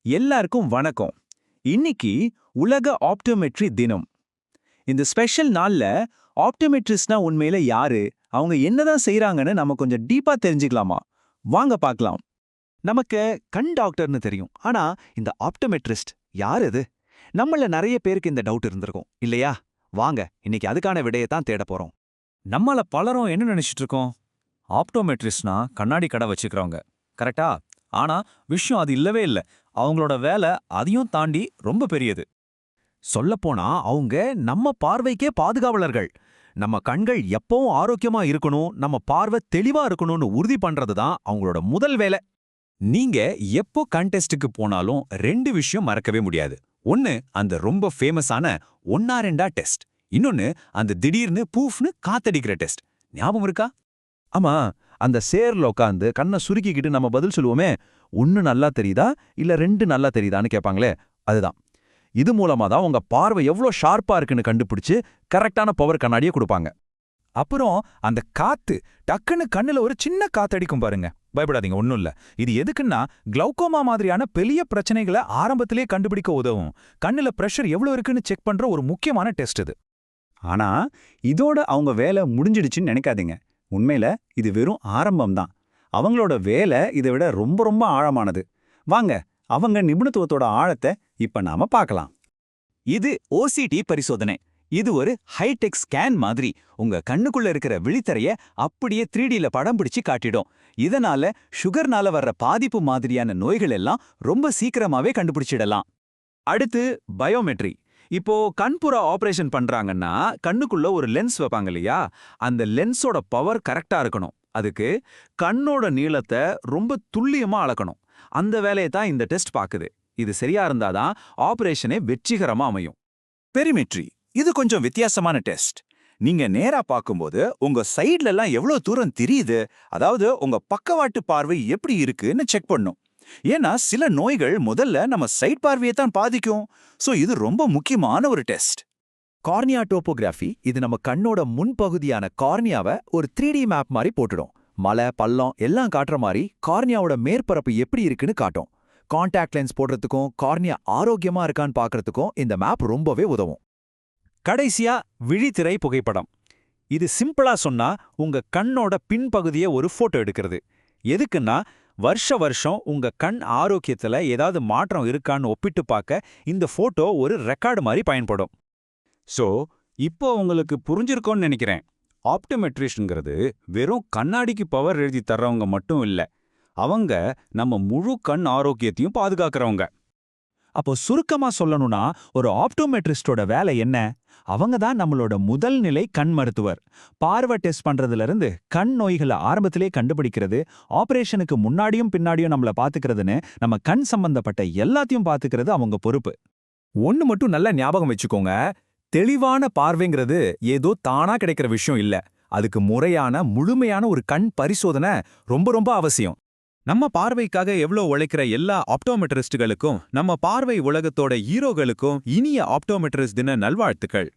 எல்லாருக்கும் வணக்கம். இன்னைக்கு உலக ஆப்டோமெட்ரி தினம். இந்த ஸ்பெஷல் நாள்ல ஆப்டோமெட்ரிஸ்ட்னா உண்மையில யாரு, அவங்க என்னதான் செய்றாங்கன்னு நம்ம கொஞ்சம் டீப்பா தெரிஞ்சுக்கலாமா? வாங்க பார்க்கலாம். நமக்கு கண் டாக்டர்னு தெரியும். ஆனா இந்த ஆப்டோமெட்ரிஸ்ட் யார் இது? நம்மள நிறைய பேருக்கு இந்த டவுட் இருந்திருக்கும் இல்லையா? வாங்க இன்னைக்கு அதுக்கான விடையை தான் தேட போறோம். நம்மள பலரும் என்ன நினைச்சிட்டு இருக்கோம்? ஆப்டோமெட்ரிஸ்ட்னா கண்ணாடி கடை வச்சுக்கிறவங்க, கரெக்டா? ஆனா விஷயம் அது இல்லவே இல்ல. அவங்களோட வேலை அதையும் தாண்டி ரொம்ப பெரியது. சொல்லப்போனா அவங்க நம்ம பார்வைக்கே பாதுகாவலர்கள். நம்ம கண்கள் எப்பவும் ஆரோக்கியமா இருக்கணும், நம்ம பார்வை தெளிவா இருக்கணும்னு உறுதி பண்றது தான் அவங்களோட முதல் வேலை. நீங்க எப்போ கண்டெஸ்டுக்கு போனாலும் ரெண்டு விஷயம் மறக்கவே முடியாது. ஒன்னு அந்த ரொம்ப ஃபேமஸான ஒன்னா ரெண்டா டெஸ்ட், இன்னொன்னு அந்த திடீர்னு பூஃப்னு காத்தடிக்கிற டெஸ்ட். ஞாபகம் இருக்கா? ஆமா, அந்த சேர்ல உட்காந்து கண்ணை சுருக்கிக்கிட்டு நம்ம பதில் சொல்லுவோமே, ஒன்னு நல்லா தெரியுதா இல்ல ரெண்டு நல்லா தெரியுதான்னு கேட்பாங்களே, அதுதான். இது மூலமா தான் உங்க பார்வை எவ்வளோ ஷார்ப்பா இருக்குன்னு கண்டுபிடிச்சு கரெக்டான பவர் கண்ணாடியை கொடுப்பாங்க. அப்புறம் அந்த காத்து டக்குன்னு கண்ணுல ஒரு சின்ன காத்தடிக்கும் பாருங்க. பயப்படாதீங்க, ஒன்றும் இல்ல. இது எதுக்குன்னா கிளௌகோமா மாதிரியான பெரிய பிரச்சனைகளை ஆரம்பத்திலே கண்டுபிடிக்க உதவும். கண்ணுல பிரஷர் எவ்வளவு இருக்குன்னு செக் பண்ற ஒரு முக்கியமான டெஸ்ட் இது. ஆனா இதோட அவங்க வேலை முடிஞ்சிடுச்சுன்னு நினைக்காதீங்க. உண்மையில இது வெறும் ஆரம்பம் தான். அவங்களோட வேலை இதை விட ரொம்ப ரொம்ப ஆழமானது. வாங்க அவங்க நிபுணத்துவத்தோட ஆழத்தை இப்ப நாம பார்க்கலாம். இது ஓசிடி பரிசோதனை. இது ஒரு ஹைடெக் ஸ்கேன் மாதிரி உங்க கண்ணுக்குள்ள இருக்கிற விழித்திரைய அப்படியே 3Dல படம் பிடிச்சு காட்டிடும். இதனால சுகர்னால வர்ற பாதிப்பு மாதிரியான நோய்கள் எல்லாம் ரொம்ப சீக்கிரமாவே கண்டுபிடிச்சிடலாம். அடுத்து பயோமெட்ரி. இப்போ கண்புற ஆபரேஷன் பண்றாங்கன்னா கண்ணுக்குள்ள ஒரு லென்ஸ் வைப்பாங்க இல்லையா? அந்த லென்ஸோட பவர் கரெக்டா இருக்கணும். அதுக்கு கண்ணோட நீளத்தை ரொம்ப துல்லியமா அளக்கணும். அந்த வேலையை தான் இந்த டெஸ்ட் பாக்குது. இது சரியா இருந்தாதான் ஆபரேஷனே வெற்றிகரமா அமையும். பெரிமெட்ரி. இது கொஞ்சம் வித்தியாசமான டெஸ்ட். நீங்க நேரா பார்க்கும்போது உங்க சைடுல எல்லாம் எவ்வளவு தூரம் தெரியுது, அதாவது உங்க பக்கவாட்டு பார்வை எப்படி இருக்குன்னு செக் பண்ணும். ஏன்னா சில நோய்கள் முதல்ல நம்ம சைட் பார்வையை தான் பாதிக்கும். சோ இது ரொம்ப முக்கியமான ஒரு டெஸ்ட். கார்னியா டோபோகிராஃபி இது நம்ம கண்ணோட முன்பகுதியான கார்னியாவை ஒரு 3D மேப் மாதிரி போட்டுடும். மலை பள்ளம் எல்லாம் காட்டுற மாதிரி கார்னியாவோட மேற்பரப்பு எப்படி இருக்குன்னு காட்டும். கான்டாக்ட் லென்ஸ் போடுறதுக்கும் கார்னியா ஆரோக்கியமா இருக்கான்னு பார்க்கறதுக்கும் இந்த மேப் ரொம்பவே உதவும். கடைசியா விழித்திரை புகைப்படம். இது சிம்பிளா சொன்னா உங்க கண்ணோட பின்பகுதியை ஒரு போட்டோ எடுக்கிறது. எதுக்குன்னா வருஷம் உங்க கண் ஆரோக்கியத்துல ஏதாவது மாற்றம் இருக்கான்னு ஒப்பிட்டு பார்க்க இந்த போட்டோ ஒரு ரெக்கார்டு மாதிரி பயன்படும். சோ இப்போ உங்களுக்கு புரிஞ்சிருக்கோன்னு நினைக்கிறேன். ஆப்டோமெட்ரிஸ்ட்ங்கிறது வெறும் கண்ணாடிக்கு பவர் எழுதி தர்றவங்க மட்டும் இல்ல, அவங்க நம்ம முழு கண் ஆரோக்கியத்தையும் பாதுகாக்கிறவங்க. அப்போ சுருக்கமா சொல்லணும்னா ஒரு ஆப்டோமெட்ரிஸ்டோட வேலை என்ன? அவங்க தான் நம்மளோட முதல் நிலை கண் மருத்துவர். பார்வை டெஸ்ட் பண்றதுல இருந்து கண் நோய்களை ஆரம்பத்திலே கண்டுபிடிக்கிறது, ஆபரேஷனுக்கு முன்னாடியும் பின்னாடியும் நம்மள பாத்துக்கிறதுன்னு நம்ம கண் சம்பந்தப்பட்ட எல்லாத்தையும் பாத்துக்கிறது அவங்க பொறுப்பு. ஒன்னு மட்டும் நல்லா ஞாபகம் வச்சுக்கோங்க, தெளிவான பார்வைங்கிறது ஏதோ தானா கிடைக்கிற விஷயம் இல்ல. அதுக்கு முறையான முழுமையான ஒரு கண் பரிசோதனை ரொம்ப ரொம்ப அவசியம். நம்ம பார்வைக்காக எவ்வளோ உழைக்கிற எல்லா ஆப்டோமெட்ரிஸ்டுகளுக்கும், நம்ம பார்வை உலகத்தோட ஹீரோகளுக்கும் இனிய ஆப்டோமெட்ரிஸ்ட் தின நல்வாழ்த்துக்கள்.